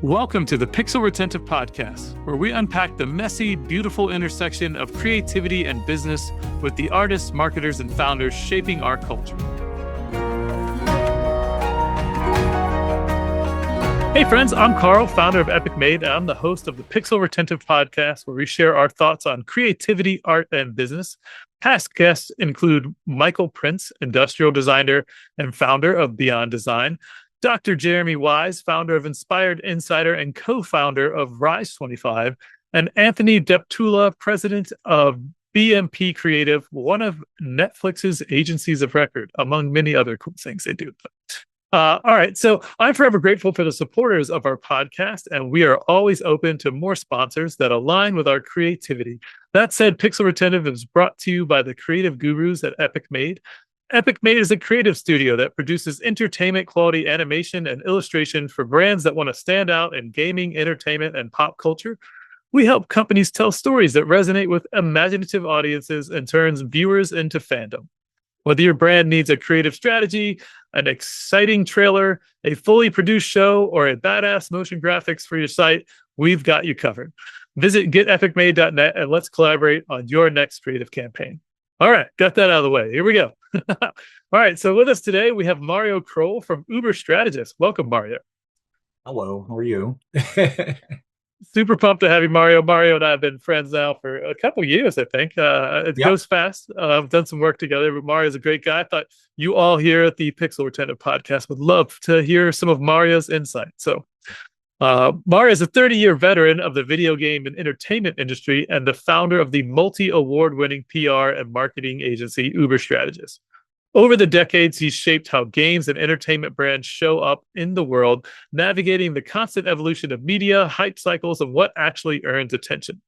Welcome to the Pixel Retentive Podcast, where we unpack the messy, beautiful intersection of creativity and business with the artists, marketers, and founders shaping our culture. Hey friends, I'm Carl, founder of Epic Made, and I'm the host of the Pixel Retentive Podcast, where we share our thoughts on creativity, art, and business. Past guests include Michael Prince, industrial designer and founder of Beyond Design, Dr. Jeremy Wise, founder of Inspired Insider and co-founder of Rise 25, and Anthony Deptula, president of BMP Creative, one of Netflix's agencies of record, among many other cool things they do. All right, so I'm forever grateful for the supporters of our podcast, and we are always open to more sponsors that align with our creativity. That said, Pixel Retentive is brought to you by the creative gurus at Epic Made. Epic Made is a creative studio that produces entertainment quality animation and illustration for brands that want to stand out in gaming, entertainment, and pop culture. We help companies tell stories that resonate with imaginative audiences and turns viewers into fandom. Whether your brand needs a creative strategy, an exciting trailer, a fully produced show, or a badass motion graphics for your site, we've got you covered. Visit getepicmade.net and let's collaborate on your next creative campaign. All right, got that out of the way. Here we go. All right, so with us today, we have Mario Kroll from Uber Strategist. Welcome, Mario. Hello, how are you? Super pumped to have you, Mario. Mario and I have been friends now for a couple of years, I think. It goes fast. I've done some work together, but Mario's a great guy. I thought you all here at the Pixel Retentive Podcast would love to hear some of Mario's insight. So Mario is a 30-year veteran of the video game and entertainment industry and the founder of the multi-award-winning PR and marketing agency Uber Strategist. Over the decades, he's shaped how games and entertainment brands show up in the world, navigating the constant evolution of media, hype cycles, and what actually earns attention.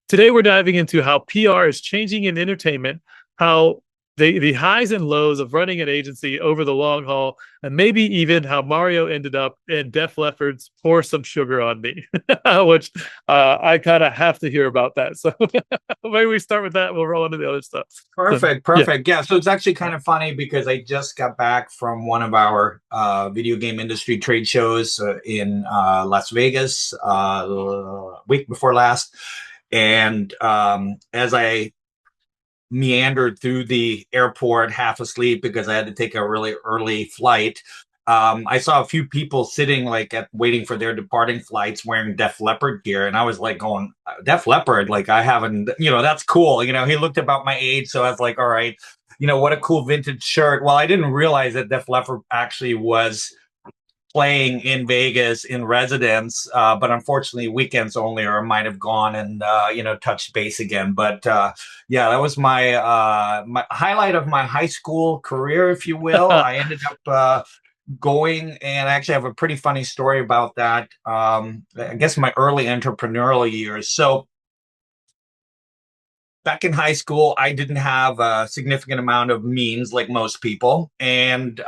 Today, we're diving into how PR is changing in entertainment, how the highs and lows of running an agency over the long haul, and maybe even how Mario ended up in Def Leppard's Pour Some Sugar on Me, which I kind of have to hear about that. So maybe we start with that. We'll roll into the other stuff. Perfect. Yeah, so it's actually kind of funny because I just got back from one of our video game industry trade shows in Las Vegas week before last. And as I meandered through the airport half asleep because I had to take a really early flight, I saw a few people sitting waiting for their departing flights wearing Def Leppard gear, and I was like going, Def Leppard, like I haven't, that's cool. He looked about my age, so I was like, all right, what a cool vintage shirt. Well, I didn't realize that Def Leppard actually was playing in Vegas in residence, but unfortunately weekends only, or I might have gone and touched base again. But yeah, that was my my highlight of my high school career, if you will. I ended up going, and I actually have a pretty funny story about that. I guess my early entrepreneurial years. So back in high school, I didn't have a significant amount of means like most people, and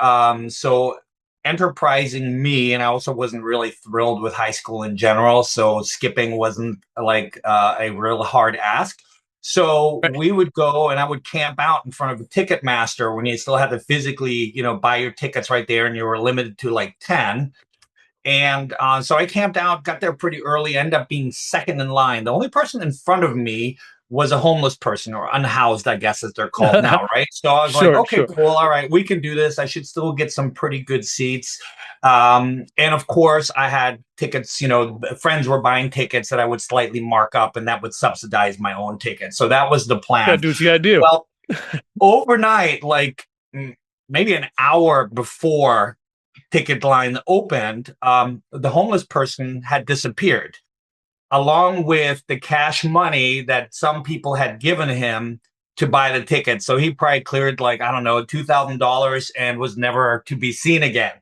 so enterprising me, and I also wasn't really thrilled with high school in general, so skipping wasn't like a real hard ask. So we would go and I would camp out in front of a Ticketmaster when you still had to physically, buy your tickets right there, and you were limited to like 10. And so I camped out, got there pretty early, ended up being second in line. The only person in front of me was a homeless person, or unhoused, I guess, as they're called now, right? So I was okay, cool, all right, we can do this. I should still get some pretty good seats. And of course, I had tickets, friends were buying tickets that I would slightly mark up, and that would subsidize my own ticket. So that was the plan. Gotta do what you gotta do. Well, overnight, like maybe an hour before ticket line opened, the homeless person had disappeared, along with the cash money that some people had given him to buy the ticket. So he probably cleared $2,000 and was never to be seen again.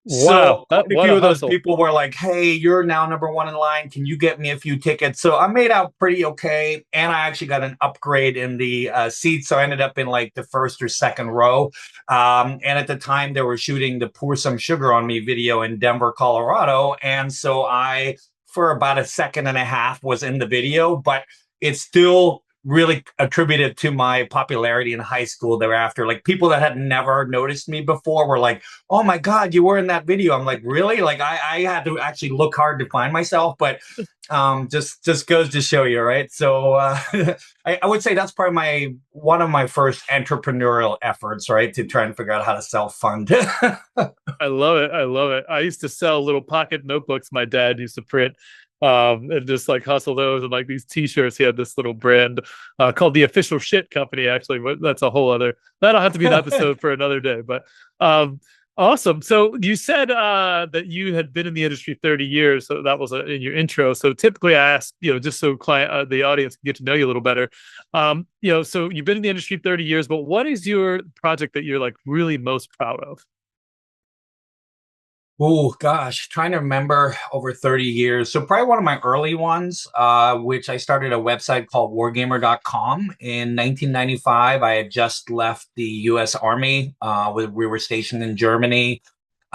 Wow. So a few of those people were like, hey, you're now number one in line. Can you get me a few tickets? So I made out pretty okay. And I actually got an upgrade in the seats. So I ended up in like the first or second row. And at the time they were shooting the Pour Some Sugar on Me video in Denver, Colorado. And so I, for about a second and a half, was in the video, but it still really attributed to my popularity in high school thereafter. Like people that had never noticed me before were like, "Oh my God, you were in that video." I'm like, "Really?" Like I had to actually look hard to find myself, but just goes to show you, right? So I would say that's probably my one of my first entrepreneurial efforts, right, to try and figure out how to self fund. I love it. I love it. I used to sell little pocket notebooks my dad used to print, and just like hustle those and like these t-shirts. He had this little brand called the Official Shit Company, actually, but that's a whole other, that'll have to be an episode for another day. But awesome. So you said that you had been in the industry 30 years. So that was in your intro. So typically I ask, just so the audience can get to know you a little better. So you've been in the industry 30 years, but what is your project that you're like really most proud of? Oh gosh, trying to remember over 30 years. So probably one of my early ones, which I started a website called wargamer.com in 1995. I had just left the US Army. We were stationed in Germany.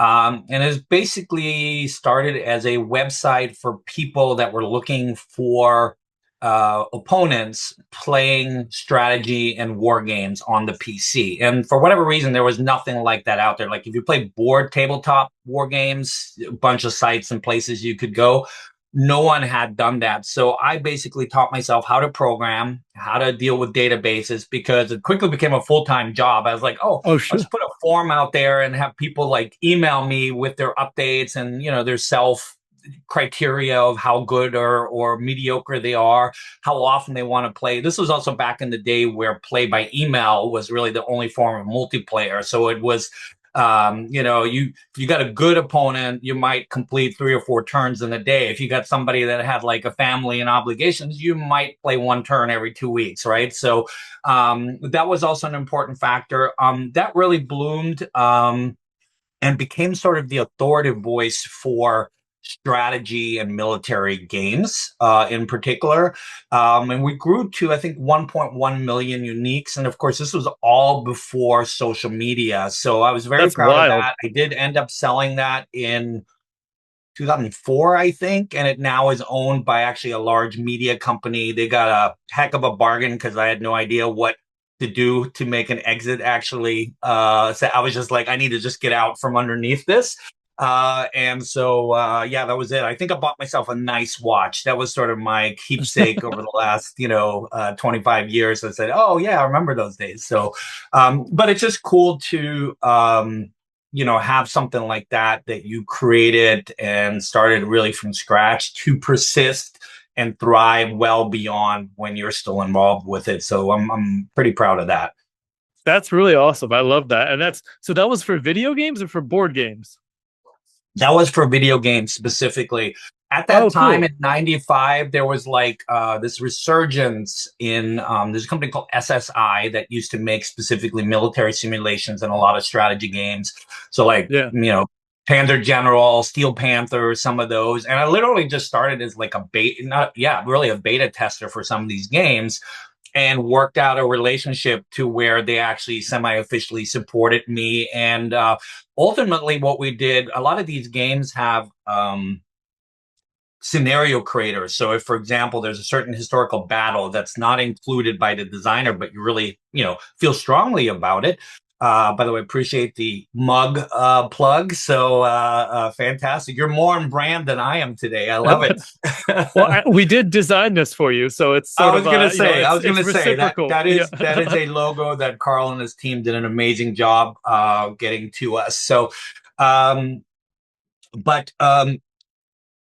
And it was basically started as a website for people that were looking for opponents playing strategy and war games on the PC. And for whatever reason, there was nothing like that out there. Like if you play board tabletop war games, a bunch of sites and places you could go. No one had done that. So I basically taught myself how to program, how to deal with databases, because it quickly became a full-time job. I was like, oh, Oh, I'll sure. just put a form out there and have people like email me with their updates and, their self criteria of how good or mediocre they are, how often they want to play. This was also back in the day where play by email was really the only form of multiplayer. So it was, you got a good opponent, you might complete 3 or 4 turns in a day. If you got somebody that had like a family and obligations, you might play 1 turn every 2 weeks, right? So that was also an important factor. That really bloomed and became sort of the authoritative voice for strategy and military games in particular. And we grew to, I think, 1.1 million uniques. And of course, this was all before social media. So I was very That's proud of wild. that. I did end up selling that in 2004, I think, and it now is owned by actually a large media company. They got a heck of a bargain because I had no idea what to do to make an exit. Actually, so I was just like, I need to just get out from underneath this. And so, yeah, that was it. I think I bought myself a nice watch. That was sort of my keepsake over the last, 25 years. I said, oh yeah, I remember those days. So, but it's just cool to, have something like that you created and started really from scratch to persist and thrive well beyond when you're still involved with it. So I'm pretty proud of that. That's really awesome. I love that. And that was for video games or for board games? That was for video games specifically. At that Oh, time cool. in 95, there was like this resurgence in there's a company called SSI that used to make specifically military simulations and a lot of strategy games. So like, Yeah. Panzer General, Steel Panther, some of those. And I literally just started as like a beta, not, yeah, really a beta tester for some of these games and worked out a relationship to where they actually semi-officially supported me. And ultimately what we did, a lot of these games have scenario creators. So if, for example, there's a certain historical battle that's not included by the designer, but you really, feel strongly about it. By the way, appreciate the mug plug. So fantastic. You're more on brand than I am today. I love it. Well, we did design this for you, so it's I sort was of gonna say, I was it's gonna say that reciprocal. that Yeah. is that is a logo that Carl and his team did an amazing job getting to us. So, um, but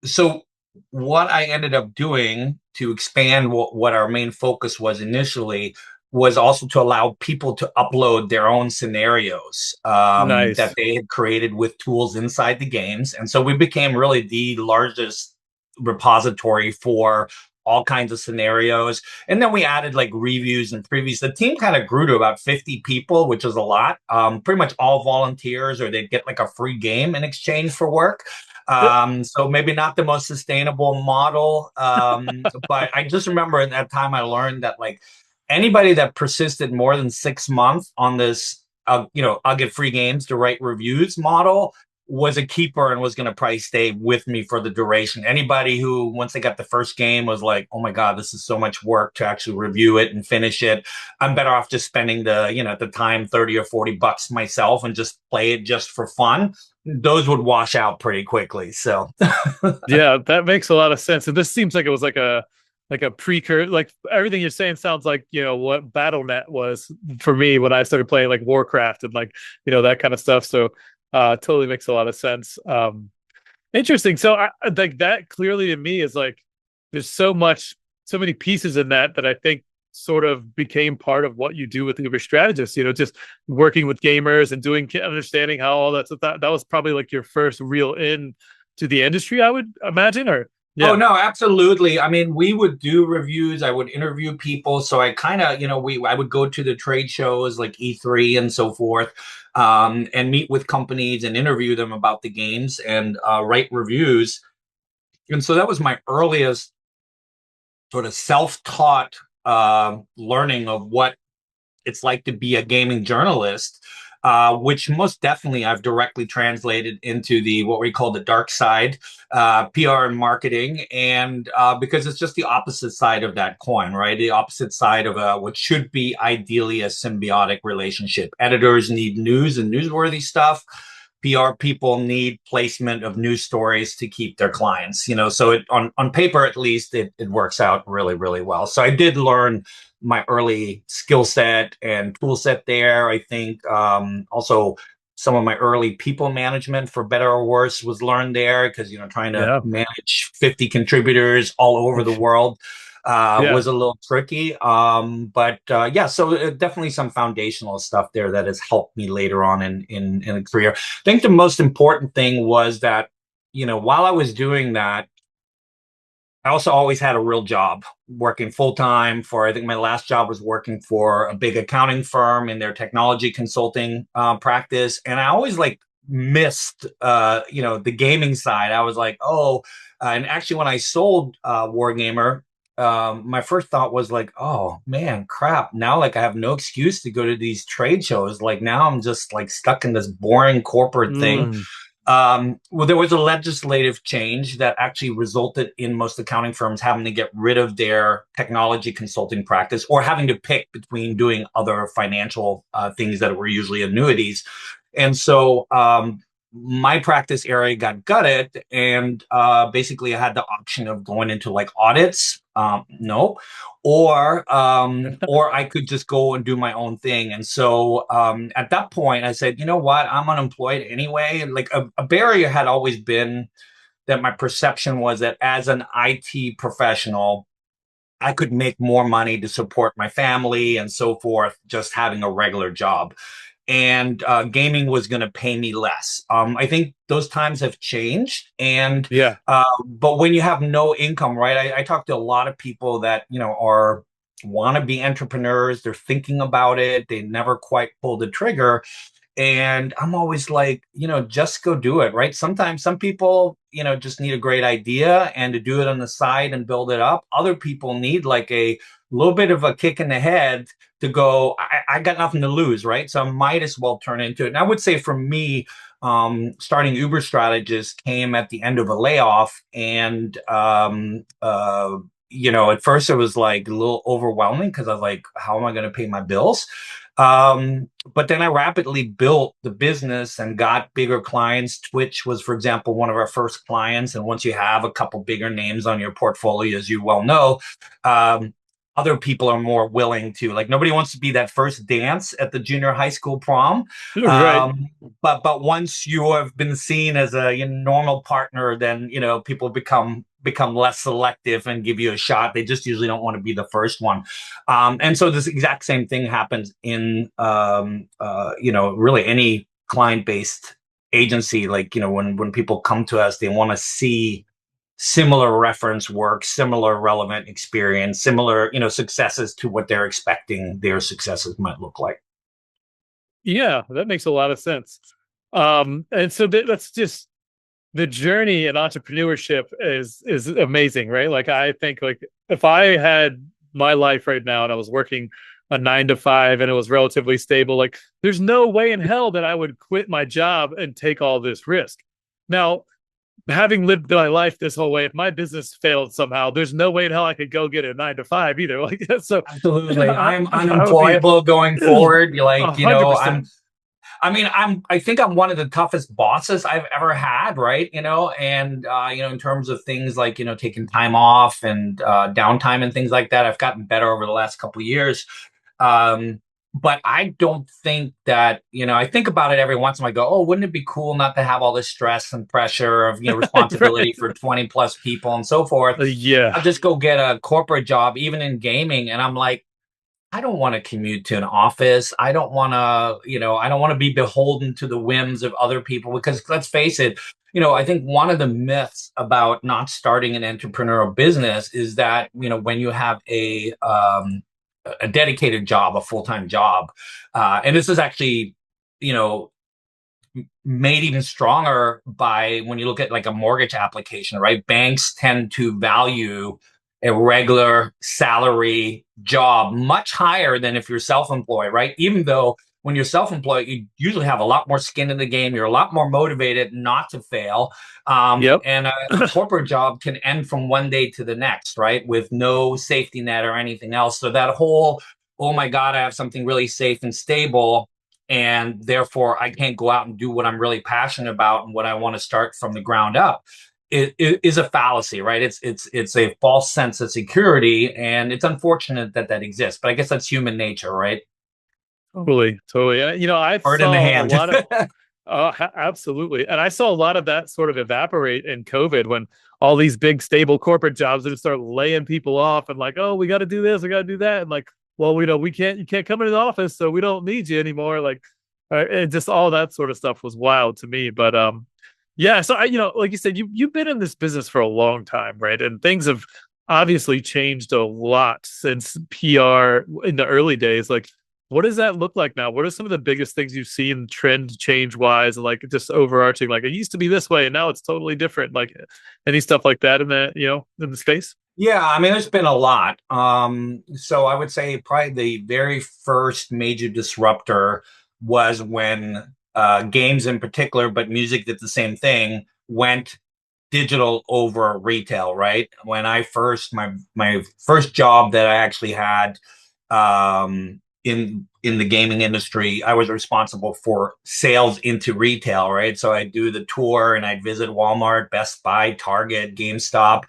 so what I ended up doing to expand what our main focus was initially was also to allow people to upload their own scenarios that Nice. they had created with tools inside the games. And so we became really the largest repository for all kinds of scenarios. And then we added like reviews and previews. The team kind of grew to about 50 people, which is a lot. Pretty much all volunteers, or they'd get like a free game in exchange for work. So maybe not the most sustainable model. But I just remember at that time I learned that like anybody that persisted more than 6 months on this, I'll get free games to write reviews model was a keeper and was going to probably stay with me for the duration. Anybody who, once they got the first game, was like, oh my God, this is so much work to actually review it and finish it. I'm better off just spending at the time, 30 or $40 myself and just play it just for fun. Those would wash out pretty quickly. So, Yeah, that makes a lot of sense. And this seems like it was like a precursor. Like everything you're saying sounds like what BattleNet was for me when I started playing like Warcraft and like that kind of stuff. So totally makes a lot of sense. Interesting. So I like that clearly to me is like there's so many pieces in that I think sort of became part of what you do with Uber strategists, just working with gamers and understanding how all that was probably like your first real in to the industry, I would imagine, or oh yeah. no, absolutely. I mean, we would do reviews. I would interview people. So I kind of, I would go to the trade shows like E3 and so forth, and meet with companies and interview them about the games and write reviews. And so that was my earliest sort of self-taught learning of what it's like to be a gaming journalist, which most definitely I've directly translated into the what we call the dark side, PR and marketing, and because it's just the opposite side of that coin, right? The opposite side of what should be ideally a symbiotic relationship. Editors need news and newsworthy stuff. PR people need placement of news stories to keep their clients, so on paper, at least it works out really, really well. So I did learn my early skill set and tool set there. I think also some of my early people management, for better or worse, was learned there because, trying to Yeah. manage 50 contributors all over the world Yeah. was a little tricky. But yeah, so definitely some foundational stuff there that has helped me later on in a career. I think the most important thing was that, while I was doing that, I also always had a real job working full time for, I think my last job was working for a big accounting firm in their technology consulting practice. And I always like missed, the gaming side. I was like, oh, and actually when I sold Wargamer, my first thought was like, oh man, crap. Now, like I have no excuse to go to these trade shows. Like now I'm just like stuck in this boring corporate thing. Mm. Well, there was a legislative change that actually resulted in most accounting firms having to get rid of their technology consulting practice or having to pick between doing other financial things that were usually annuities. And so my practice area got gutted, and basically I had the option of going into like audits, no, or I could just go and do my own thing. And so at that point, I said, you know what, I'm unemployed anyway. And like a barrier had always been that my perception was that as an IT professional, I could make more money to support my family and so forth, just having a regular job. And gaming was going to pay me less. I think those times have changed. And Yeah. but when you have no income, right? I talk to a lot of people that are want to be entrepreneurs. They're thinking about it. They never quite pull the trigger. And I'm always like, just go do it, right? Sometimes some people, just need a great idea and to do it on the side and build it up. Other people need like a little bit of a kick in the head to go, I got nothing to lose, right? So I might as well turn into it. And I would say for me, starting Uber Strategist came at the end of a layoff. And, at first it was like a little overwhelming because I was like, how am I going to pay my bills? But then I rapidly built the business and got bigger clients. Twitch was, for example, one of our first clients. And once you have a couple bigger names on your portfolio, as you well know, other people are more willing to, like, nobody wants to be that first dance at the junior high school prom. Right. But once you have been seen as a normal partner, then people become less selective and give you a shot. They just usually don't want to be the first one. And so this exact same thing happens in really any client-based agency. Like, when people come to us, they want to see similar reference work, similar relevant experience, similar, successes to what they're expecting their successes might look like. Yeah, that makes a lot of sense. And so that's just the journey in entrepreneurship is amazing, right? Like I think like if I had my life right now and I was working a 9 to 5 and it was relatively stable, like there's no way in hell that I would quit my job and take all this risk. Now, having lived my life this whole way, if my business failed somehow, there's no way in hell I could go get a 9 to 5 either. Like, so Absolutely. I'm I would be unemployable going forward. a Like, hundred percent. I think I'm one of the toughest bosses I've ever had, right? And in terms of things like, taking time off and downtime and things like that, I've gotten better over the last couple of years. Um, but I don't think that, I think about it every once in a while. I go, oh, wouldn't it be cool not to have all this stress and pressure of, Right? responsibility for 20 plus people and so forth. Yeah. I'll just go get a corporate job, even in gaming. And I'm like, I don't want to commute to an office. I don't want to be beholden to the whims of other people because let's face it, I think one of the myths about not starting an entrepreneurial business is that, when you have a dedicated job, a full-time job, and this is actually, you know, made even stronger by when you look at like a mortgage application, right? Banks tend to value a regular salary job much higher than if you're self-employed, right? Even though when you're self-employed, you usually have a lot more skin in the game. You're a lot more motivated not to fail. Yep. And a corporate job can end from one day to the next, right? With no safety net or anything else. So that whole, oh my God, I have something really safe and stable and therefore I can't go out and do what I'm really passionate about and what I want to start from the ground up. It is a fallacy, right? It's a false sense of security, and it's unfortunate that that exists. But I guess that's human nature, right? Totally, totally. I Bird in the saw a hand. lot of, absolutely, and I saw a lot of that sort of evaporate in COVID when all these big stable corporate jobs just start laying people off and like, oh, we got to do this, we got to do that, and like, well, we can't, you can't come into the office, so we don't need you anymore. Like, and just all that sort of stuff was wild to me. But yeah. So like you said, you've been in this business for a long time, right? And things have obviously changed a lot since PR in the early days. Like, what does that look like now? What are some of the biggest things you've seen trend change wise, and like just overarching? Like, it used to be this way, and now it's totally different. Like, any stuff like that in the in the space? Yeah, I mean, there's been a lot. So I would say probably the very first major disruptor was when games in particular, but music did the same thing, went digital over retail, right? When I first my first job that I actually had in the gaming industry, I was responsible for sales into retail, right? So I'd do the tour and I'd visit Walmart, Best Buy, Target, GameStop,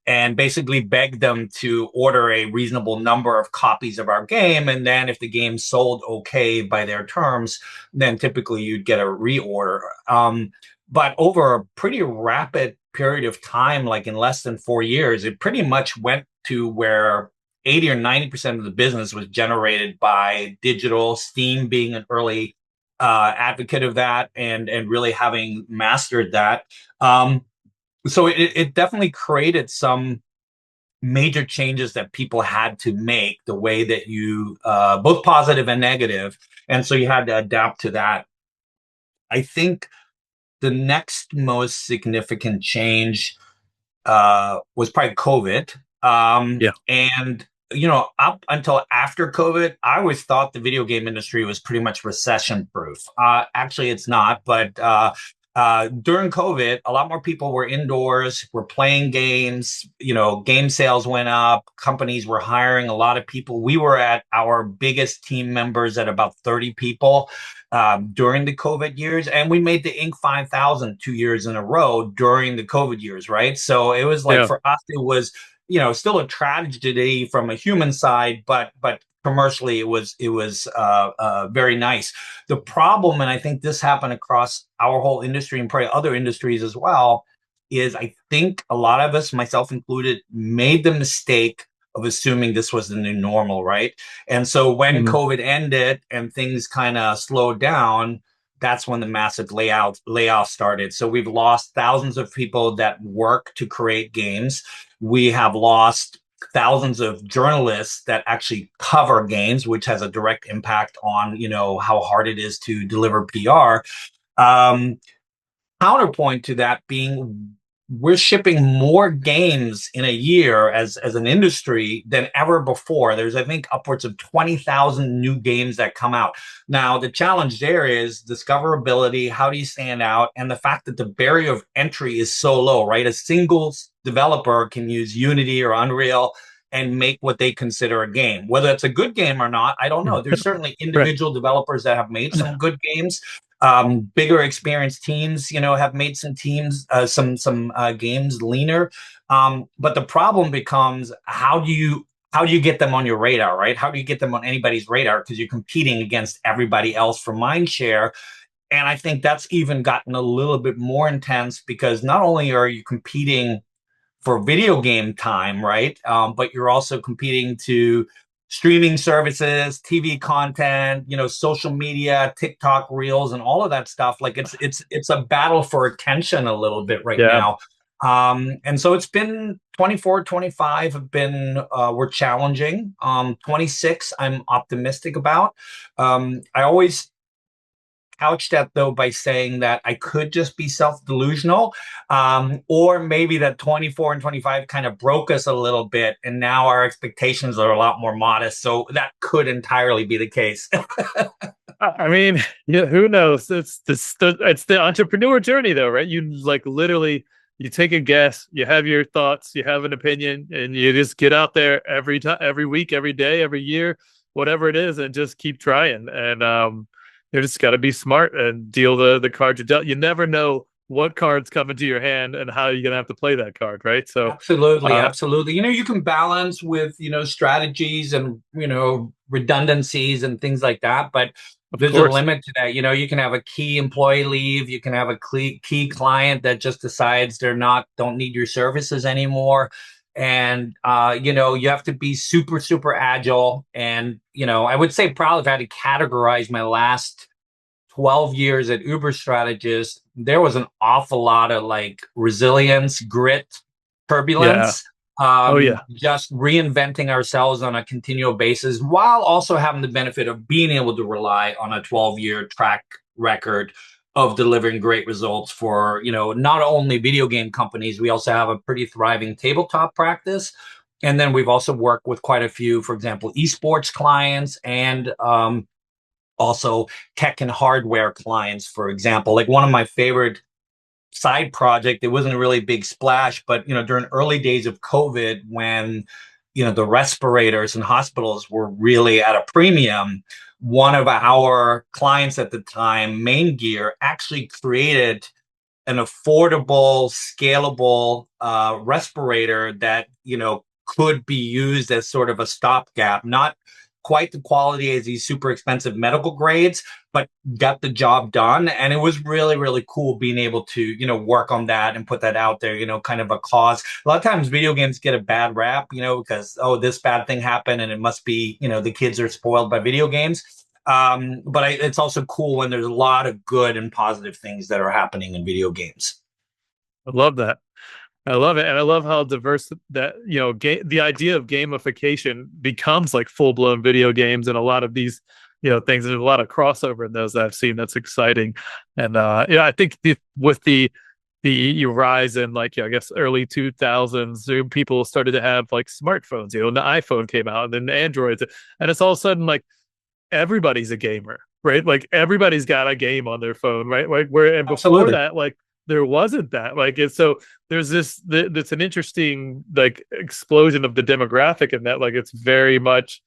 and basically beg them to order a reasonable number of copies of our game. And then if the game sold okay by their terms, then typically you'd get a reorder. But over a pretty rapid period of time, like in less than 4 years, it pretty much went to where 80 or 90% of the business was generated by digital, Steam being an early advocate of that and really having mastered that. So it definitely created some major changes that people had to make the way that you both positive and negative. And so you had to adapt to that. I think the next most significant change was probably COVID. Yeah. And up until after COVID, I always thought the video game industry was pretty much recession proof. Actually, it's not, but during COVID, a lot more people were indoors, were playing games, game sales went up, companies were hiring a lot of people. We were at our biggest team members at about 30 people during the COVID years. And we made the Inc. 5,000 2 years in a row during the COVID years, right? So it was like Yeah. for us, it was, still a tragedy from a human side, but commercially it was very nice. The problem, and I think this happened across our whole industry and probably other industries as well, is I think a lot of us, myself included, made the mistake of assuming this was the new normal, right? And so when Mhm. COVID ended and things kind of slowed down, that's when the massive layoffs started. So we've lost thousands of people that work to create games. We have lost thousands of journalists that actually cover games, which has a direct impact on how hard it is to deliver PR. Um, Counterpoint to that being we're shipping more games in a year as an industry than ever before. There's, I think, upwards of 20,000 new games that come out. Now, the challenge there is discoverability. How do you stand out? And the fact that the barrier of entry is so low, right? A single developer can use Unity or Unreal and make what they consider a game. Whether it's a good game or not, I don't know. There's certainly Right. individual developers that have made some good games. Bigger experienced teams, have made some teams, some games leaner. But the problem becomes, how do you get them on your radar, right? How do you get them on anybody's radar? Because you're competing against everybody else for mind share. And I think that's even gotten a little bit more intense, because not only are you competing for video game time, right? But you're also competing to streaming services, TV content, social media, TikTok reels, and all of that stuff. Like it's a battle for attention a little bit right Yeah. now. And so it's been 24, 25 have been were challenging. 26, I'm optimistic about. I always couch that though by saying that I could just be self-delusional, or maybe that 24 and 25 kind of broke us a little bit, and now our expectations are a lot more modest. So that could entirely be the case. I mean, yeah, who knows? It's the entrepreneur journey, though, right? You like literally you take a guess, you have your thoughts, you have an opinion, and you just get out there every time, every week, every day, every year, whatever it is, and just keep trying. And you just got to be smart and deal the cards you dealt. You never know what cards come into your hand and how you're gonna have to play that card, right? So, Absolutely, uh, absolutely. You can balance with, strategies and, redundancies and things like that, but of there's a course, limit to that. You can have a key employee leave, you can have a key client that just decides don't need your services anymore. And you have to be super, super agile. And, I would say probably if I had to categorize my last 12 years at Uber strategist, there was an awful lot of like resilience, grit, yeah. turbulence, Oh yeah. just reinventing ourselves on a continual basis, while also having the benefit of being able to rely on a 12-year track record of delivering great results for, not only video game companies. We also have a pretty thriving tabletop practice. And then we've also worked with quite a few, for example, esports clients, and also tech and hardware clients. For example, like one of my favorite side project, it wasn't a really big splash, but during early days of COVID, when the respirators in hospitals were really at a premium, one of our clients at the time, Main Gear, actually created an affordable, scalable respirator that could be used as sort of a stopgap. Not quite the quality as these super expensive medical grades, but got the job done. And it was really, really cool being able to work on that and put that out there. Kind of a cause. A lot of times, video games get a bad rap, because this bad thing happened, and it must be the kids are spoiled by video games. But it's also cool when there's a lot of good and positive things that are happening in video games. I love that. I love it, and I love how diverse that the idea of gamification becomes like full blown video games, and a lot of these things. There's a lot of crossover in those that I've seen. That's exciting, and I think with the rise in like I guess early 2000s, people started to have like smartphones. And the iPhone came out, and then Androids, and it's all of a sudden like everybody's a gamer, right? Like everybody's got a game on their phone, right? Like and before Absolutely. that, like there wasn't that. Like it's so there's that's an interesting like explosion of the demographic in that. Like it's very much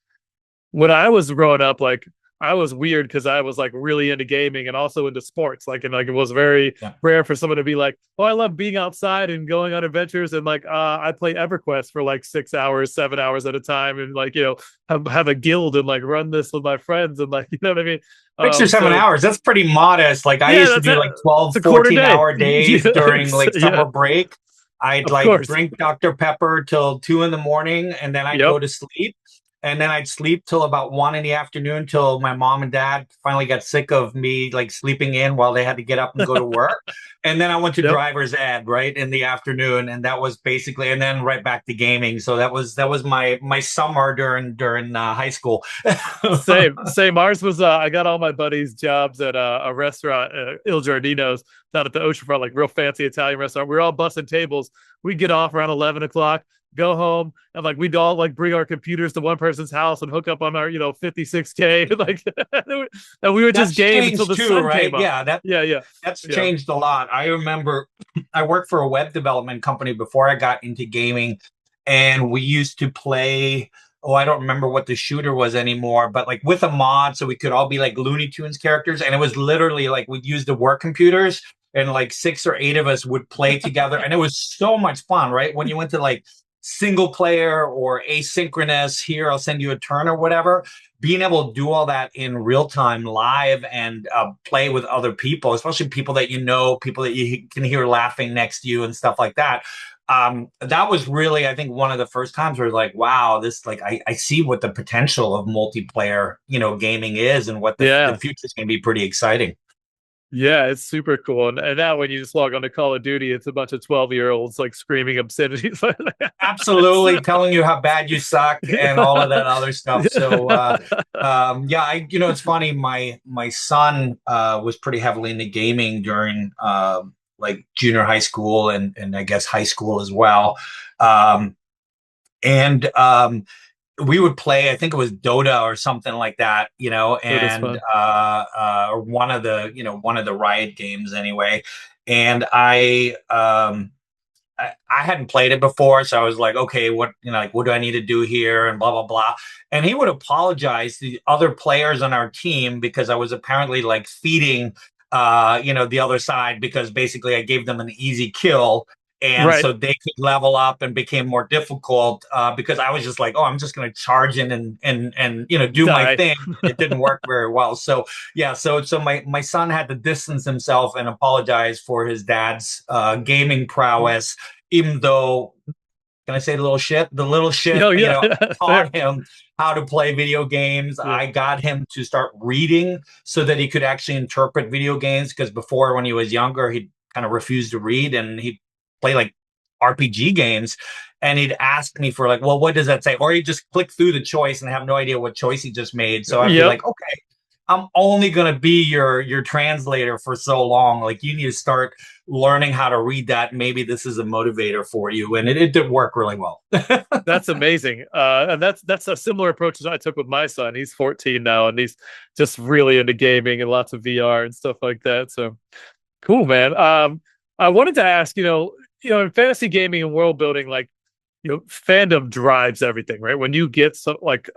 when I was growing up, like I was weird because I was like really into gaming and also into sports. Like and like it was very Yeah. rare for someone to be like, "Oh, I love being outside and going on adventures." And like, I play EverQuest for like 6 hours, 7 hours at a time, and like have a guild and like run this with my friends and like you know what I mean. 6 or 7 hours, that's pretty modest. Like I Yeah, used to that's do it. like It's 12, a quarter 14 day. hour days during like Yeah, summer break. I'd of like course. drink Dr. Pepper till 2 in the morning, and then I'd go Yep. to sleep. And then I'd sleep till about 1 in the afternoon, till my mom and dad finally got sick of me like sleeping in while they had to get up and go to work. And then I went to Yep. driver's ed right in the afternoon, and that was basically, and then right back to gaming. So that was my summer during high school. Same. Ours was I got all my buddies jobs at a restaurant, Il Giardino's down at the oceanfront, like real fancy Italian restaurant. We were all bussing tables. We'd get off around 11 o'clock, go home, and like we'd all like bring our computers to one person's house and hook up on our 56K, like, and we would just That's game until changed the too, sun right? came up. Yeah, that Yeah, yeah, that's yeah. changed a lot. I remember I worked for a web development company before I got into gaming, and we used to play. Oh, I don't remember what the shooter was anymore, but like with a mod, so we could all be like Looney Tunes characters, and it was literally like we'd use the work computers, and like 6 or 8 of us would play together, and it was so much fun, right? When you went to like single player or asynchronous, here I'll send you a turn or whatever, being able to do all that in real time live and play with other people, especially people that you know, people that you can hear laughing next to you and stuff like that. That was really, I think, one of the first times where like, wow, this like I see what the potential of multiplayer, gaming is, and what the Yeah. future is going to be pretty exciting. Yeah, it's super cool. And now when you just log on to Call of Duty, it's a bunch of 12-year-olds like screaming obscenities. Absolutely, telling you how bad you suck and all of that other stuff. So yeah, it's funny. My son was pretty heavily into gaming during like junior high school and I guess high school as well. Um, and we would play, I think it was Dota or something like that, It is and fun. or one of the Riot games anyway. And I hadn't played it before, so I was like, okay, like, what do I need to do here, and blah blah blah. And he would apologize to the other players on our team because I was apparently like feeding, the other side, because basically I gave them an easy kill, and Right. so they could level up and became more difficult, because I was just like, oh, I'm just going to charge in and do my Die. thing. It didn't work very well. So yeah, so my son had to distance himself and apologize for his dad's gaming prowess, even though, can I say the little shit? The little shit, Oh yeah, fair. taught him how to play video games. Yeah. I got him to start reading so that he could actually interpret video games, because before, when he was younger, he kind of refused to read, and he'd play like RPG games, and he'd ask me for like, well, what does that say? Or he'd just click through the choice and have no idea what choice he just made. So I'd be Yep. like, okay, I'm only going to be your translator for so long. Like, you need to start learning how to read that. Maybe this is a motivator for you. And it did work really well. That's amazing. And that's a similar approach as I took with my son. He's 14 now, and he's just really into gaming and lots of VR and stuff like that. So cool, man. I wanted to ask, in fantasy gaming and world building, like, fandom drives everything, right? When you get some like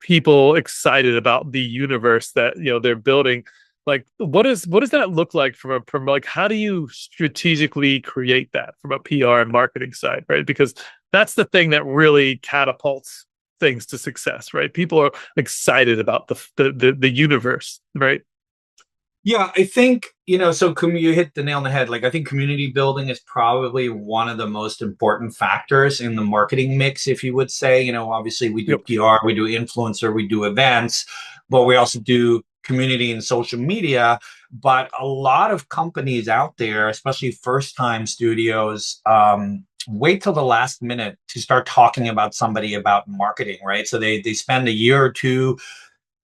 people excited about the universe that they're building, like what does that look like from like how do you strategically create that from a PR and marketing side, right? Because that's the thing that really catapults things to success, right? People are excited about the universe, right? Yeah, I think, so you hit the nail on the head. Like, I think community building is probably one of the most important factors in the marketing mix, if you would say. Obviously we do Yep. PR, we do influencer, we do events, but we also do community and social media. But a lot of companies out there, especially first-time studios, wait till the last minute to start talking about somebody about marketing, right? So they spend a year or two,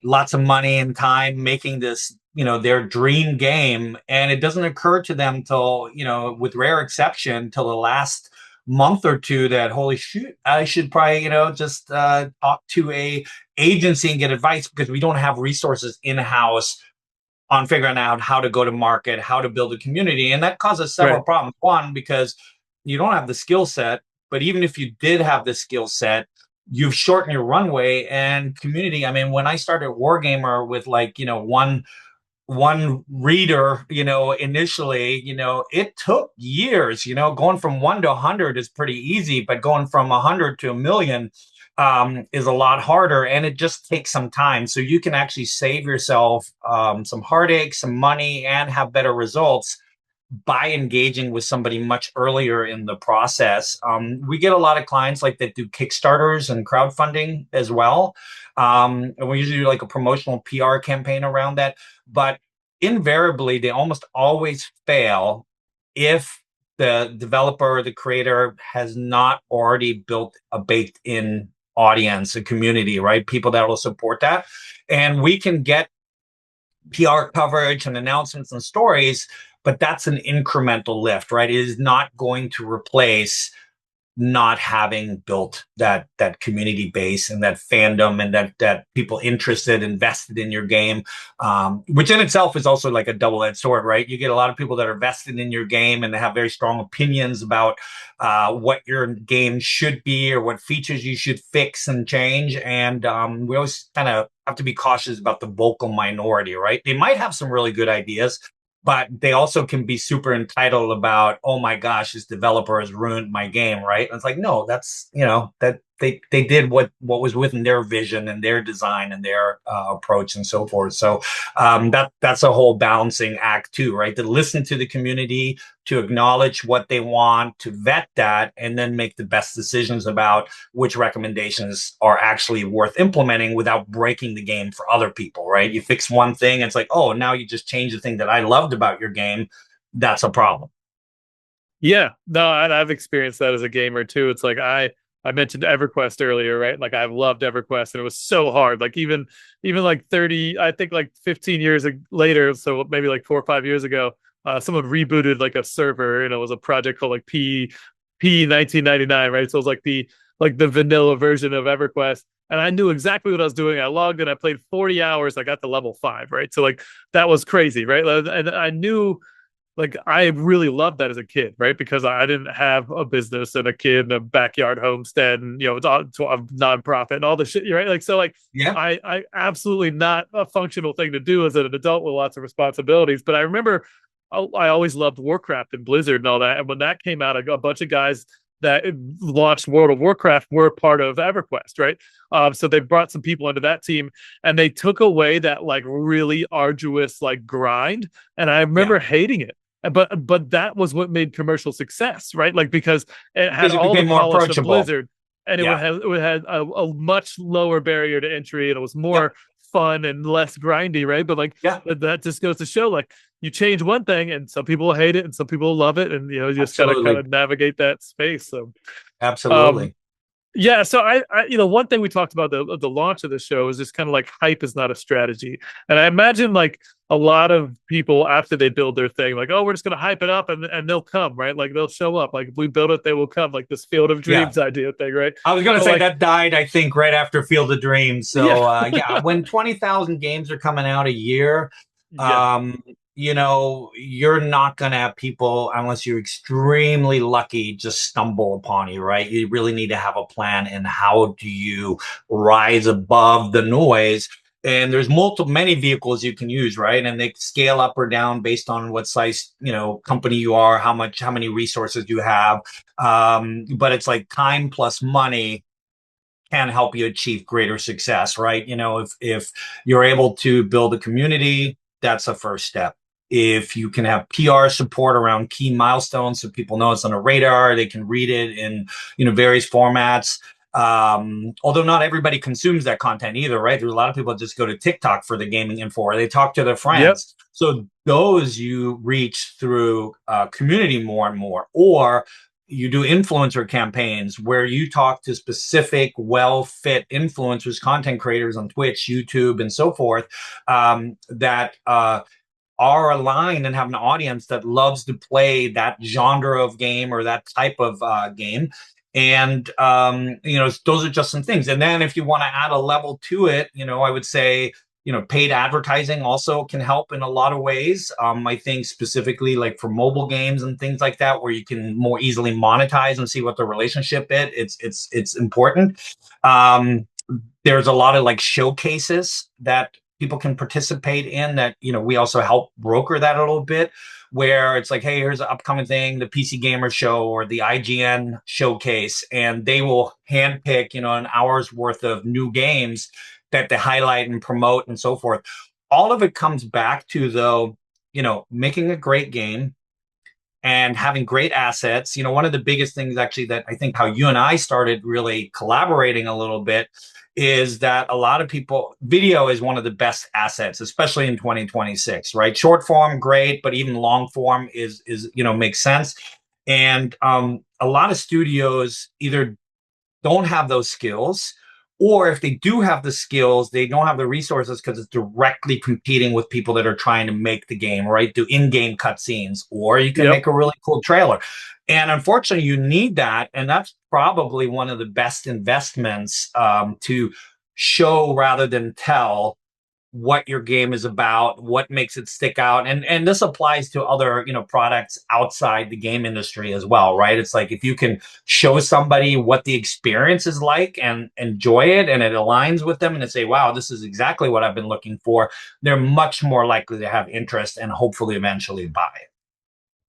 lots of money and time making this, their dream game, and it doesn't occur to them till, with rare exception, till the last month or two, that holy shoot, I should probably, just talk to a agency and get advice, because we don't have resources in house on figuring out how to go to market, how to build a community. And that causes several Right. problems. One, because you don't have the skill set, but even if you did have the skill set, you've shortened your runway and community. I mean, when I started Wargamer with like, one reader, initially, it took years. Going from 1 to 100 is pretty easy, but going from 100 to 1 million is a lot harder, and it just takes some time. So you can actually save yourself some heartache, some money, and have better results by engaging with somebody much earlier in the process. We get a lot of clients like that do Kickstarters and crowdfunding as well. And we usually do like a promotional PR campaign around that. But invariably, they almost always fail if the developer or the creator has not already built a baked in audience, a community, right? People that will support that. And we can get PR coverage and announcements and stories, but that's an incremental lift, right? It is not going to replace not having built that community base and that fandom and that people interested, invested in your game, which in itself is also like a double-edged sword, right? You get a lot of people that are vested in your game and they have very strong opinions about what your game should be or what features you should fix and change. And we always kind of have to be cautious about the vocal minority, right? They might have some really good ideas, but they also can be super entitled about, oh my gosh, this developer has ruined my game, right? And it's like, no, that's, that they did what was within their vision and their design and their approach and so forth. So that's a whole balancing act too, right? To listen to the community, to acknowledge what they want, to vet that, and then make the best decisions about which recommendations are actually worth implementing without breaking the game for other people, right? You fix one thing, it's like, oh, now you just changed the thing that I loved about your game. That's a problem. Yeah, no, I've experienced that as a gamer too. It's like I mentioned EverQuest earlier, right? Like I've loved EverQuest, and it was so hard. Like even like 30, I think like 15 years later, so maybe like 4 or 5 years ago, someone rebooted like a server, and it was a project called like P 1999, right? So it was like the vanilla version of EverQuest. And I knew exactly what I was doing. I logged in, I played 40 hours, I got to level 5, right? So like that was crazy, right? And I knew, like, I really loved that as a kid, right? Because I didn't have a business and a kid and a backyard homestead and, it's all a nonprofit and all the shit, right? Like, so like, Yeah. I absolutely not a functional thing to do as an adult with lots of responsibilities. But I remember I always loved Warcraft and Blizzard and all that. And when that came out, a bunch of guys that launched World of Warcraft were part of EverQuest, right? So they brought some people into that team, and they took away that like really arduous like grind, and I Yeah. remember hating it. But that was what made commercial success, right? Like because it had Because it all the became more polish of approachable. Blizzard, and Yeah. it would have a much lower barrier to entry, and it was Yep. more fun and less grindy, right? But like Yeah. that just goes to show, like, you change one thing, and some people hate it, and some people love it, and you just gotta kind Absolutely. of navigate that space. So, um, Absolutely. yeah, so one thing we talked about the launch of the show is just kind of like hype is not a strategy, and I imagine like a lot of people after they build their thing, like, oh, we're just gonna hype it up and they'll come, right? Like they'll show up, like if we build it, they will come, like this Field of Yeah. Dreams idea thing, right? I was going to But say like, that died, I think, right after Field of Dreams. yeah, So, yeah, when 20,000 games are coming out a year, yeah, um, you're not going to have people, unless you're extremely lucky, just stumble upon you, right? You really need to have a plan. And how do you rise above the noise? And there's many vehicles you can use, right? And they scale up or down based on what size, company you are, how many resources you have. But it's like time plus money can help you achieve greater success, right? If you're able to build a community, that's a first step. If you can have PR support around key milestones so people know it's on a radar, they can read it in various formats. Although not everybody consumes that content either, right? There's a lot of people that just go to TikTok for the gaming info, or they talk to their yep, friends. So those you reach through community more and more, or you do influencer campaigns where you talk to specific well-fit influencers, content creators on Twitch, YouTube, and so forth, that are aligned and have an audience that loves to play that genre of game or that type of game. And those are just some things. And then if you want to add a level to it, I would say, paid advertising also can help in a lot of ways. I think specifically like for mobile games and things like that, where you can more easily monetize and see what the relationship is. It's important. There's a lot of like showcases that people can participate in that, we also help broker that a little bit, where it's like, hey, here's an upcoming thing, the PC Gamer Show or the IGN showcase, and they will handpick, an hour's worth of new games that they highlight and promote and so forth. All of it comes back to, though, making a great game and having great assets. One of the biggest things actually that I think how you and I started really collaborating a little bit is that a lot of people, video is one of the best assets, especially in 2026, right? Short form, great, but even long form is makes sense. And a lot of studios either don't have those skills, or if they do have the skills, they don't have the resources because it's directly competing with people that are trying to make the game, right? Do in-game cutscenes, or you can Yep. make a really cool trailer. And unfortunately, you need that. And that's probably one of the best investments, to show rather than tell what your game is about, what makes it stick out. And this applies to other, products outside the game industry as well, right? It's like if you can show somebody what the experience is like and enjoy it and it aligns with them and they say, wow, this is exactly what I've been looking for, they're much more likely to have interest and hopefully eventually buy it.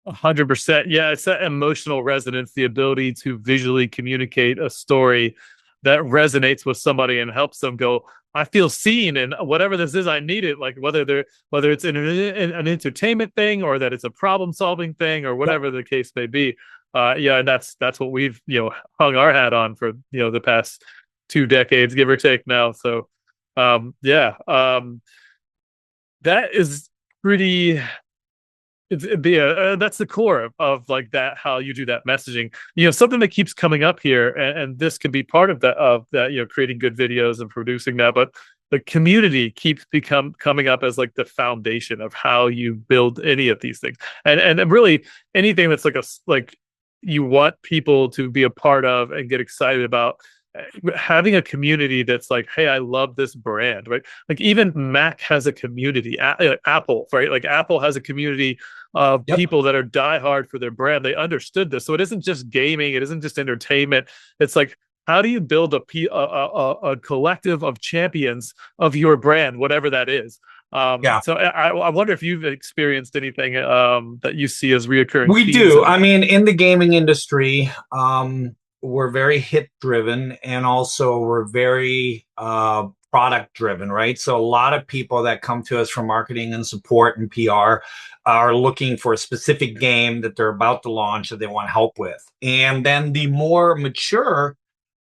100%. Yeah, it's that emotional resonance, the ability to visually communicate a story that resonates with somebody and helps them go, I feel seen, and whatever this is, I need it. Like whether it's an entertainment thing or that it's a problem solving thing or Yep. whatever the case may be. Yeah, and that's what we've hung our hat on for the past 2 decades, give or take now. So, yeah, that is pretty it'd be that's the core of like that, how you do that messaging. Something that keeps coming up here, and this can be part of that, creating good videos and producing that, but the community keeps coming up as like the foundation of how you build any of these things, and really anything that's like you want people to be a part of and get excited about. Having a community that's like, hey, I love this brand, right? Like even Mac has a community, Apple, right? Like Apple has a community of Yep. people that are diehard for their brand. They understood this, so it isn't just gaming, it isn't just entertainment. It's like, how do you build a collective of champions of your brand, whatever that is? Yeah. So I wonder if you've experienced anything that you see as reoccurring We themes do. in I that. mean, in the gaming industry, we're very hit driven and also we're very product driven, right? So a lot of people that come to us from marketing and support and PR are looking for a specific game that they're about to launch that they want help with. And then the more mature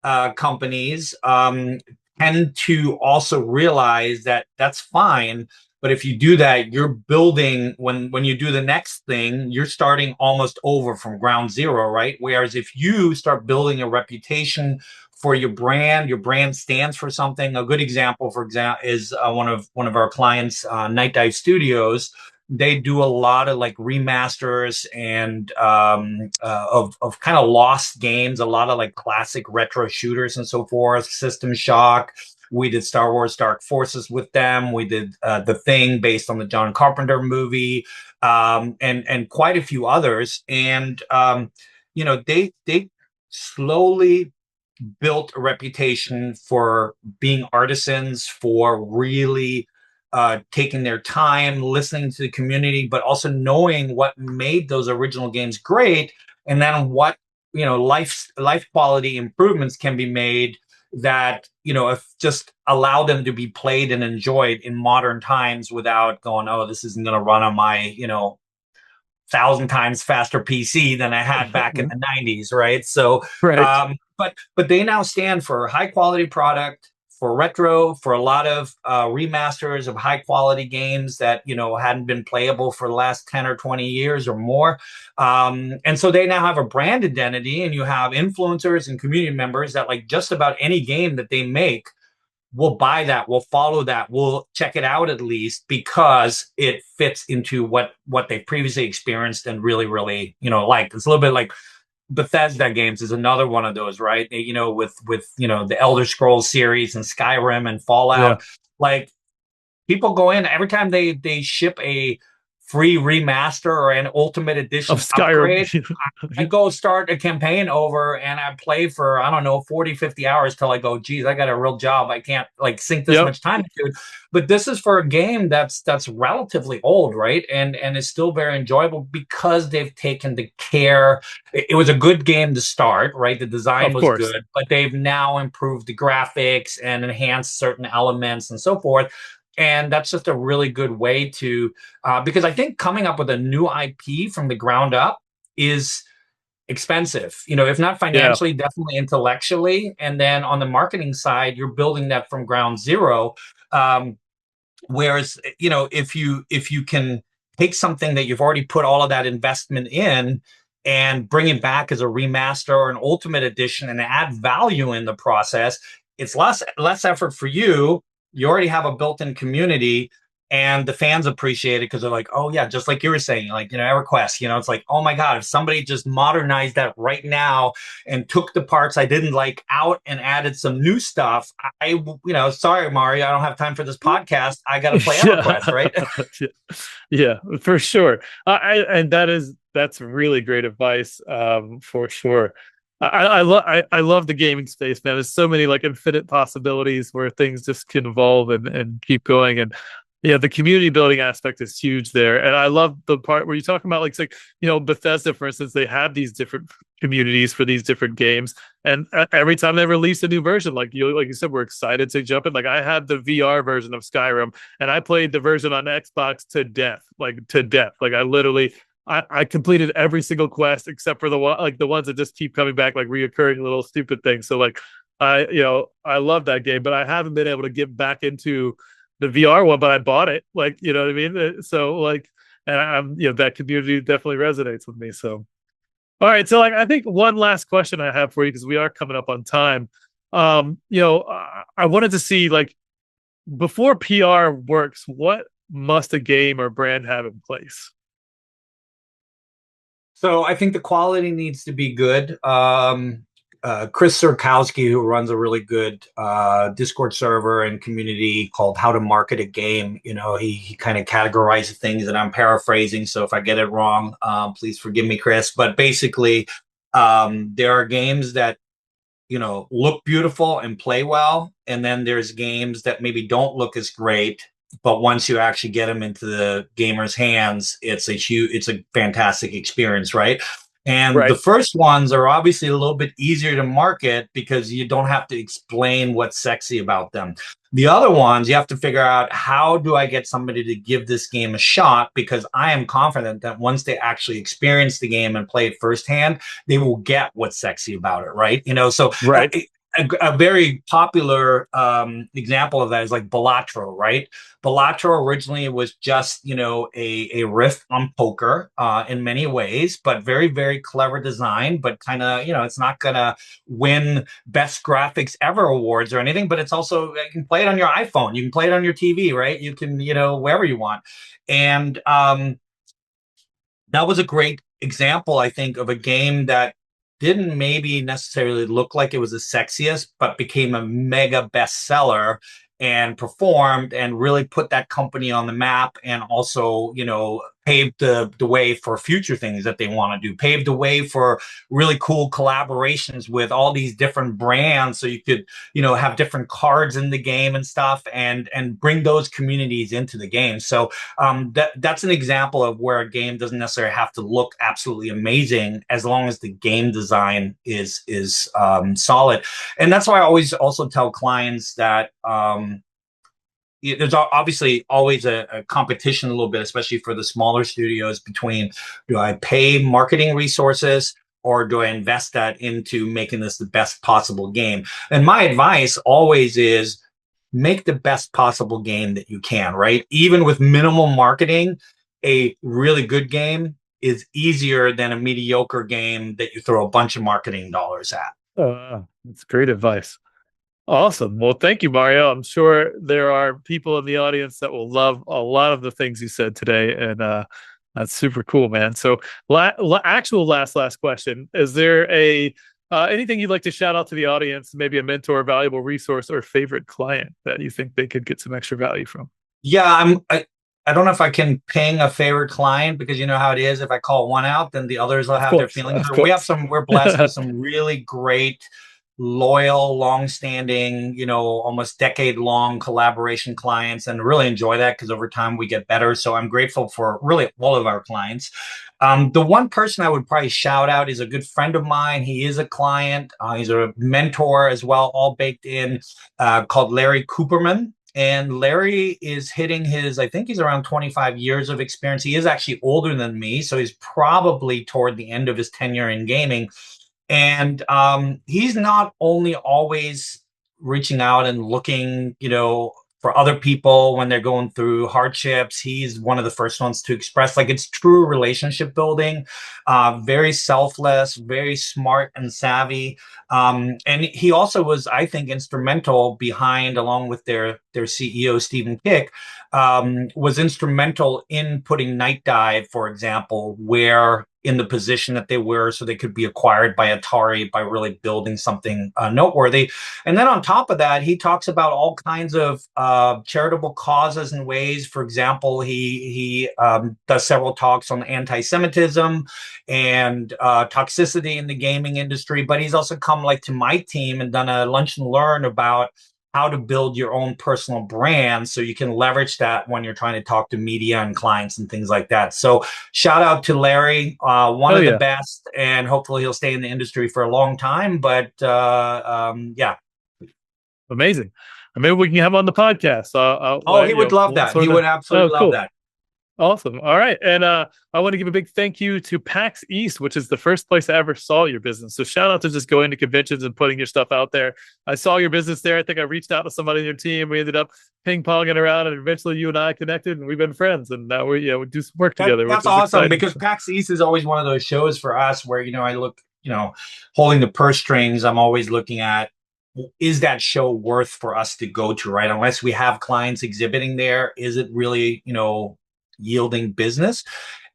companies tend to also realize that that's fine, but if you do that, you're building, when you do the next thing, you're starting almost over from ground zero, right? Whereas if you start building a reputation for your brand stands for something. A good example, for example, is one of our clients, Night Dive Studios. They do a lot of like remasters and of kind of lost games, a lot of like classic retro shooters and so forth. System Shock. We did Star Wars Dark Forces with them. We did The Thing based on the John Carpenter movie, and quite a few others. And they slowly built a reputation for being artisans, for really taking their time, listening to the community, but also knowing what made those original games great, and then what life quality improvements can be made that if just allow them to be played and enjoyed in modern times without going, oh, this isn't going to run on my 1,000 times faster PC than I had back in the 90s, right? So, Right. but they now stand for high quality product, for retro, for a lot of remasters of high quality games that hadn't been playable for the last 10 or 20 years or more. And so they now have a brand identity, and you have influencers and community members that like just about any game that they make we'll buy that, we'll follow that, we'll check it out at least because it fits into what they've previously experienced and really like. It's a little bit like Bethesda games is another one of those, right? With the Elder Scrolls series and Skyrim and Yeah. Fallout. Like people go in every time they ship a free remaster or an ultimate Of edition Skyrim. upgrade, I go start a campaign over and I play for, I don't know, 40, 50 hours till I go, geez, I got a real job. I can't like sink this Yep. much time into it. But this is for a game that's relatively old, right? And is still very enjoyable because they've taken the care. It was a good game to start, right? The design Of was course. good, but they've now improved the graphics and enhanced certain elements and so forth. And that's just a really good way to, because I think coming up with a new IP from the ground up is expensive, if not Yeah. financially, definitely intellectually. And then on the marketing side, you're building that from ground zero. Um, Whereas, if you can take something that you've already put all of that investment in and bring it back as a remaster or an ultimate edition and add value in the process, it's less effort for you. You already have a built-in community, and the fans appreciate it because they're like, oh yeah, just like you were saying, like, EverQuest, it's like, oh my God, if somebody just modernized that right now and took the parts I didn't like out and added some new stuff, sorry, Mario, I don't have time for this podcast. I got to play EverQuest, Yeah. right? Yeah, for sure. And that's really great advice, for sure. I love the gaming space, man. There's so many like infinite possibilities where things just can evolve and keep going. And yeah, the community building aspect is huge there. And I love the part where you're talking about like Bethesda, for instance, they have these different communities for these different games. And every time they release a new version, like you said, we're excited to jump in. Like I had the VR version of Skyrim, and I played the version on Xbox to death, like to death. Like I completed every single quest except for the ones that just keep coming back, like reoccurring little stupid things. So like I love that game, but I haven't been able to get back into the VR one, but I bought it. Like, you know what I mean? So like, and I'm that community definitely resonates with me. So all right, so like I think one last question I have for you because we are coming up on time. I wanted to see like before PR works, what must a game or brand have in place? So I think the quality needs to be good. Chris Sirkowski, who runs a really good Discord server and community called How to Market a Game, he kind of categorizes things, and I'm paraphrasing. So if I get it wrong, please forgive me, Chris. But basically, there are games that look beautiful and play well, and then there's games that maybe don't look as great, but once you actually get them into the gamer's hands, it's a fantastic experience, right? And the Right. first ones are obviously a little bit easier to market because you don't have to explain what's sexy about them. The other ones, you have to figure out, how do I get somebody to give this game a shot? Because I am confident that once they actually experience the game and play it firsthand, they will get what's sexy about it, right? So Right. a very popular example of that is like Balatro, right? Balatro originally was just, a riff on poker in many ways, but very, very clever design, but kind of, it's not going to win best graphics ever awards or anything, but it's also, you can play it on your iPhone, you can play it on your TV, right? You can, wherever you want. And that was a great example, I think, of a game that didn't maybe necessarily look like it was the sexiest, but became a mega bestseller and performed and really put that company on the map, and also, paved the way for future things that they want to do, paved the way for really cool collaborations with all these different brands. So you could, have different cards in the game and stuff, and bring those communities into the game. So that's an example of where a game doesn't necessarily have to look absolutely amazing as long as the game design is solid. And that's why I always also tell clients that there's obviously always a competition a little bit, especially for the smaller studios, between, do I pay marketing resources or do I invest that into making this the best possible game? And my advice always is, make the best possible game that you can, right? Even with minimal marketing, a really good game is easier than a mediocre game that you throw a bunch of marketing dollars at. That's great advice. Awesome. Well, thank you, Mario. I'm sure there are people in the audience that will love a lot of the things you said today, and that's super cool, man. So, actual last question: is there a anything you'd like to shout out to the audience? Maybe a mentor, valuable resource, or favorite client that you think they could get some extra value from? Yeah, I don't know if I can ping a favorite client, because you know how it is. If I call one out, then the others will Of have their course, feelings of hurt. course. We're blessed with some really great, loyal, long-standing, almost decade-long collaboration clients, and really enjoy that because over time we get better. So I'm grateful for really all of our clients. The one person I would probably shout out is a good friend of mine. He is a client. He's a mentor as well, all baked in, called Larry Cooperman. And Larry is hitting his, I think he's around 25 years of experience. He is actually older than me, so he's probably toward the end of his tenure in gaming. And he's not only always reaching out and looking, for other people when they're going through hardships. He's one of the first ones to express like it's true relationship building, very selfless, very smart and savvy. And he also was, I think, instrumental behind, along with their CEO, Stephen Kick, was instrumental in putting Night Dive, for example, where in the position that they were so they could be acquired by Atari by really building something noteworthy. And then on top of that, he talks about all kinds of charitable causes and ways. For example, he does several talks on anti-Semitism and toxicity in the gaming industry, but he's also come like to my team and done a lunch and learn about how to build your own personal brand so you can leverage that when you're trying to talk to media and clients and things like that. So shout out to Larry, one of the best, and hopefully he'll stay in the industry for a long time. But yeah. Amazing. Maybe we can have him on the podcast. He would love that. He would absolutely love that. Awesome. All right. And I want to give a big thank you to PAX East, which is the first place I ever saw your business. So shout out to just going to conventions and putting your stuff out there. I saw your business there. I think I reached out to somebody in your team. We ended up ping-ponging around, and eventually you and I connected, and we've been friends. And now we do some work together. That's awesome, because PAX East is always one of those shows for us where, I look, holding the purse strings, I'm always looking at, is that show worth for us to go to, right? Unless we have clients exhibiting there, is it really, yielding business?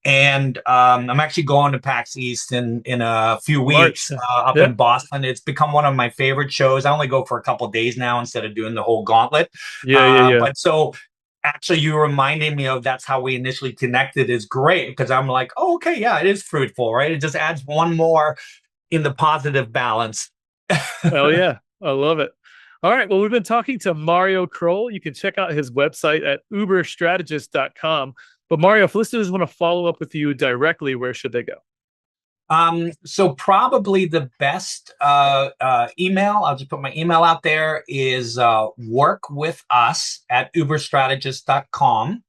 And I'm actually going to PAX East in a few weeks up in Boston. It's become one of my favorite shows. I only go for a couple of days now instead of doing the whole gauntlet. But so actually you reminding me of that's how we initially connected is great, because I'm like, oh, okay, yeah, it is fruitful, right? It just adds one more in the positive balance. Hell yeah. I love it. All right. Well, we've been talking to Mario Kroll. You can check out his website at uberstrategist.com. But Mario, if listeners want to follow up with you directly, where should they go? So probably the best email, I'll just put my email out there, is workwithus@uberstrategist.com.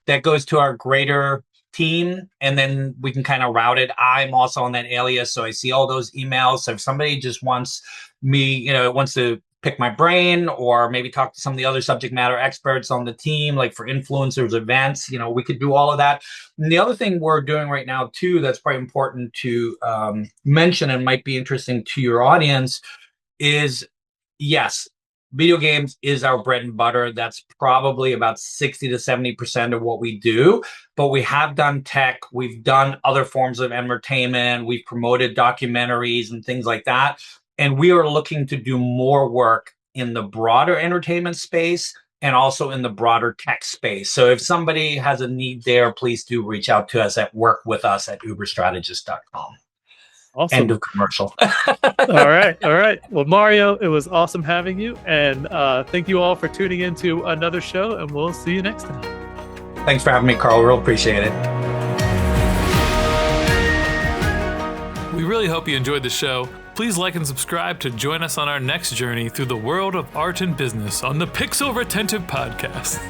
That goes to our greater team, and then we can kind of route it. I'm also on that alias, so I see all those emails. So if somebody just wants me, wants to pick my brain or maybe talk to some of the other subject matter experts on the team, like for influencers events, we could do all of that. And the other thing we're doing right now too, that's probably important to mention and might be interesting to your audience is, yes, video games is our bread and butter. That's probably about 60 to 70% of what we do. But we have done tech. We've done other forms of entertainment. We've promoted documentaries and things like that. And we are looking to do more work in the broader entertainment space and also in the broader tech space. So if somebody has a need there, please do reach out to us at workwithus@uberstrategist.com. Awesome. End of commercial. All right. Well, Mario, it was awesome having you. And thank you all for tuning in to another show, and we'll see you next time. Thanks for having me, Carl. Real appreciate it. We really hope you enjoyed the show. Please like and subscribe to join us on our next journey through the world of art and business on the Pixel Retentive Podcast.